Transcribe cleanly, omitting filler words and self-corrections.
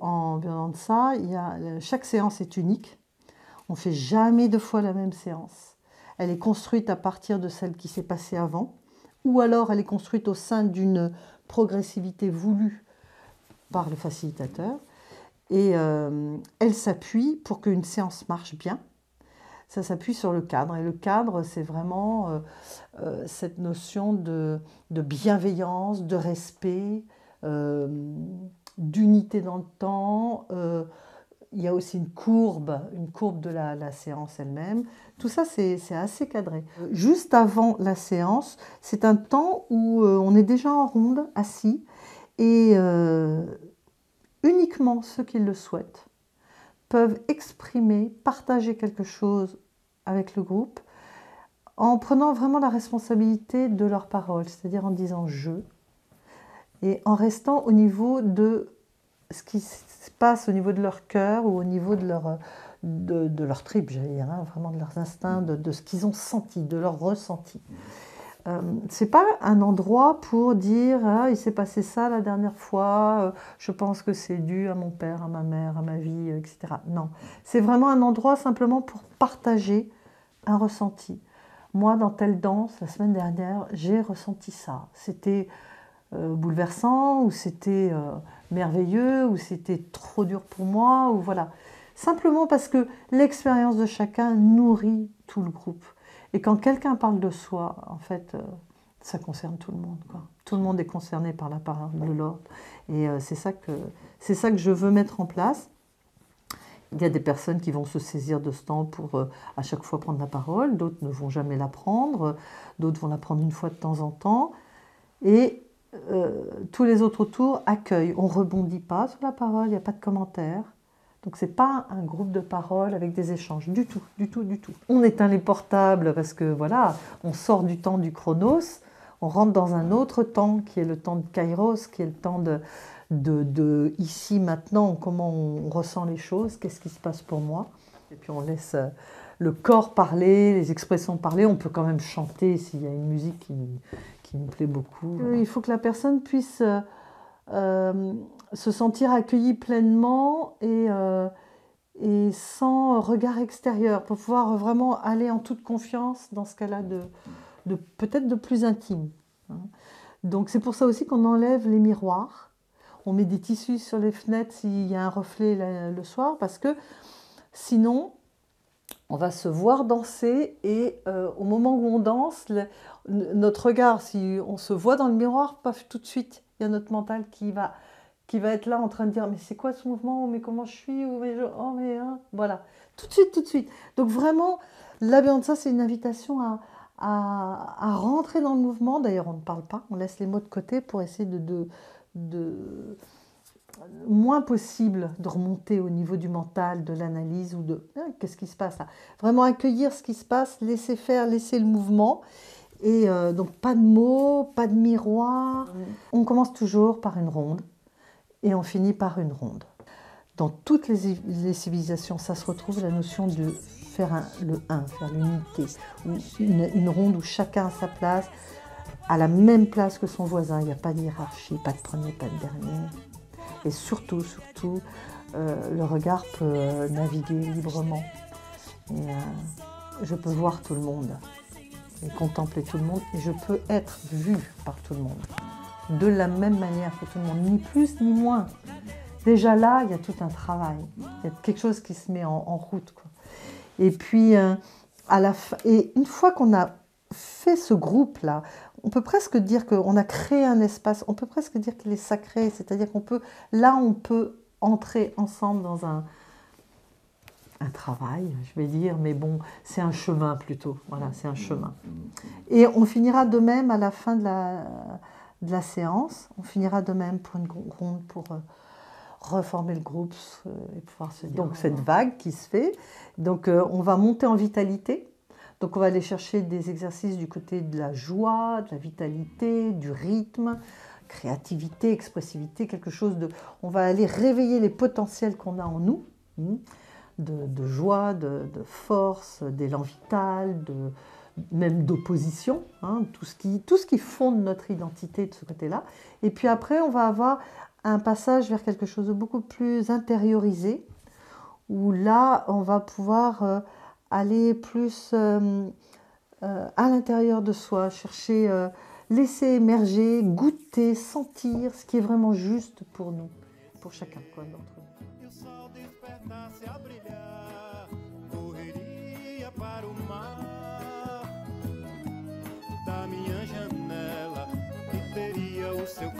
en Biodanza, chaque séance est unique. On ne fait jamais 2 fois la même séance. Elle est construite à partir de celle qui s'est passée avant, ou alors elle est construite au sein d'une progressivité voulue par le facilitateur. Et elle s'appuie pour qu'une séance marche bien. Ça s'appuie sur le cadre. Et le cadre, c'est vraiment cette notion de bienveillance, de respect, d'unité dans le temps. Il y a aussi une courbe de la séance elle-même. Tout ça, c'est assez cadré. Juste avant la séance, c'est un temps où on est déjà en ronde, assis, et uniquement ceux qui le souhaitent peuvent exprimer, partager quelque chose avec le groupe en prenant vraiment la responsabilité de leurs paroles, c'est-à-dire en disant « je » et en restant au niveau de ce qui se passe au niveau de leur cœur ou au niveau de leur tripes, j'allais dire, hein, vraiment de leurs instincts, de ce qu'ils ont senti, de leur ressenti. C'est pas un endroit pour dire ah, il s'est passé ça la dernière fois, je pense que c'est dû à mon père, à ma mère, à ma vie, etc. Non, c'est vraiment un endroit simplement pour partager un ressenti. Moi, dans telle danse, la semaine dernière, j'ai ressenti ça. C'était bouleversant, ou c'était merveilleux, ou c'était trop dur pour moi, ou voilà. Simplement parce que l'expérience de chacun nourrit tout le groupe. Et quand quelqu'un parle de soi, en fait, ça concerne tout le monde, quoi. Tout le monde est concerné par la parole de l'ordre. Et c'est ça que je veux mettre en place. Il y a des personnes qui vont se saisir de ce temps pour à chaque fois prendre la parole, d'autres ne vont jamais la prendre, d'autres vont la prendre une fois de temps en temps. Et tous les autres autour accueillent. On ne rebondit pas sur la parole, il n'y a pas de commentaires. Donc ce n'est pas un groupe de parole avec des échanges, du tout, du tout, du tout. On éteint les portables parce que voilà, on sort du temps du chronos, on rentre dans un autre temps qui est le temps de kairos, qui est le temps de ici, maintenant, comment on ressent les choses, qu'est-ce qui se passe pour moi. Et puis on laisse le corps parler, les expressions parler, on peut quand même chanter s'il y a une musique qui nous plaît beaucoup. Il faut que la personne puisse se sentir accueillie pleinement et sans regard extérieur, pour pouvoir vraiment aller en toute confiance dans ce qu'elle a peut-être de plus intime. Donc c'est pour ça aussi qu'on enlève les miroirs, on met des tissus sur les fenêtres s'il y a un reflet le soir, parce que sinon on va se voir danser et au moment où on danse, notre regard, si on se voit dans le miroir, paf, tout de suite, il y a notre mental qui va être là en train de dire mais c'est quoi ce mouvement, mais comment je suis, oh mais hein, voilà, tout de suite, tout de suite. Donc vraiment, la Biodanza, c'est une invitation à rentrer dans le mouvement. D'ailleurs, on ne parle pas, on laisse les mots de côté pour essayer de moins possible de remonter au niveau du mental, de l'analyse ou de qu'est-ce qui se passe là. Vraiment accueillir ce qui se passe, laisser faire, laisser le mouvement. Et donc pas de mots, pas de miroir. On commence toujours par une ronde et on finit par une ronde. Dans toutes les civilisations, ça se retrouve la notion de faire le 1, faire l'unité. Une ronde où chacun a sa place, à la même place que son voisin. Il n'y a pas de hiérarchie, pas de premier, pas de dernier. Et surtout, le regard peut naviguer librement. Et je peux voir tout le monde et contempler tout le monde. Et je peux être vue par tout le monde. De la même manière que tout le monde, ni plus ni moins. Déjà là, il y a tout un travail. Il y a quelque chose qui se met en route, quoi. Et puis, et une fois qu'on a fait ce groupe-là, on peut presque dire qu'on a créé un espace, on peut presque dire qu'il est sacré, c'est-à-dire on peut entrer ensemble dans un travail, je vais dire, mais bon, c'est un chemin plutôt, voilà, c'est un chemin. Et on finira de même à la fin de la séance, on finira de même pour une ronde, pour reformer le groupe et pouvoir se dire. Donc cette vague qui se fait, donc on va monter en vitalité. Donc on va aller chercher des exercices du côté de la joie, de la vitalité, du rythme, créativité, expressivité, quelque chose de... On va aller réveiller les potentiels qu'on a en nous, de joie, de force, d'élan vital, même d'opposition, tout ce qui fonde notre identité de ce côté-là. Et puis après, on va avoir un passage vers quelque chose de beaucoup plus intériorisé, où là, on va pouvoir aller plus à l'intérieur de soi, chercher, laisser émerger, goûter, sentir ce qui est vraiment juste pour nous, pour chacun quoi, d'entre nous. E o sol despertasse a brilhar, correria para o mar da minha janela e teria o seu